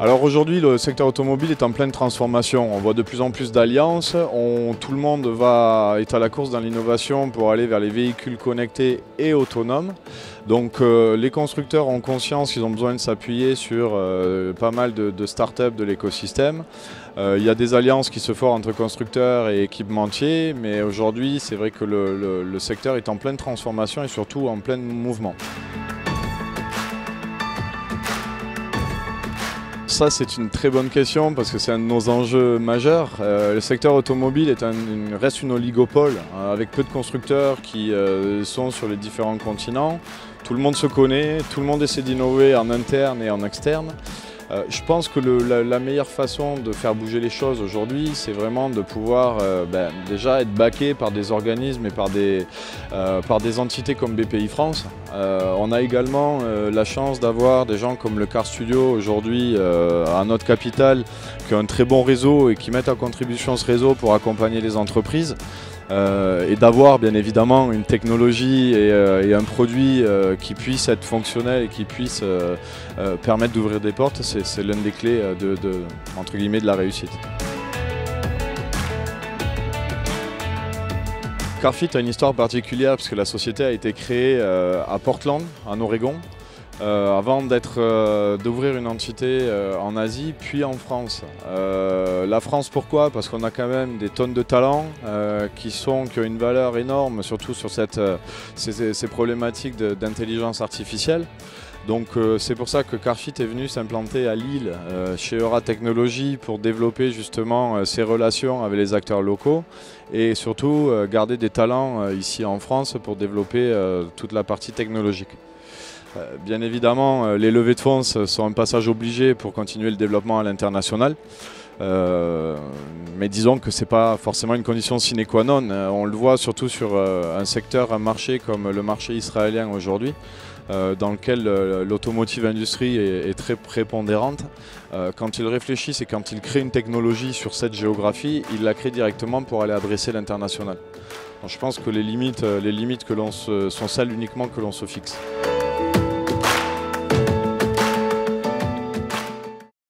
Alors aujourd'hui, le secteur automobile est en pleine transformation. On voit de plus en plus d'alliances. Tout le monde est à la course dans l'innovation pour aller vers les véhicules connectés et autonomes. Donc les constructeurs ont conscience qu'ils ont besoin de s'appuyer sur pas mal de startups de l'écosystème. Il y a des alliances qui se font entre constructeurs et équipementiers, mais aujourd'hui, c'est vrai que le secteur est en pleine transformation et surtout en plein mouvement. Ça, c'est une très bonne question parce que c'est un de nos enjeux majeurs. Le secteur automobile reste une oligopole avec peu de constructeurs qui sont sur les différents continents. Tout le monde se connaît, tout le monde essaie d'innover en interne et en externe. Je pense que la meilleure façon de faire bouger les choses aujourd'hui, c'est vraiment de pouvoir déjà être backé par des organismes et par des entités comme BPI France. On a également la chance d'avoir des gens comme le Car Studio aujourd'hui à notre capitale, qui ont un très bon réseau et qui mettent à contribution ce réseau pour accompagner les entreprises. Et d'avoir bien évidemment une technologie et un produit qui puisse être fonctionnel et qui puisse permettre d'ouvrir des portes, c'est l'une des clés entre guillemets, de la réussite. Carfit a une histoire particulière parce que la société a été créée à Portland, en Oregon, avant d'ouvrir une entité en Asie puis en France. La France, pourquoi? Parce qu'on a quand même des tonnes de talents qui ont une valeur énorme, surtout sur ces problématiques d'intelligence artificielle. Donc c'est pour ça que Carfit est venu s'implanter à Lille chez Eura Technologies pour développer justement ses relations avec les acteurs locaux et surtout garder des talents ici en France pour développer toute la partie technologique. Bien évidemment, les levées de fonds sont un passage obligé pour continuer le développement à l'international. Mais disons que ce n'est pas forcément une condition sine qua non. On le voit surtout sur un marché comme le marché israélien aujourd'hui, dans lequel l'automotive industrie est très prépondérante. Quand ils réfléchissent et quand ils créent une technologie sur cette géographie, ils la créent directement pour aller adresser l'international. Je pense que les limites sont celles uniquement que l'on se fixe.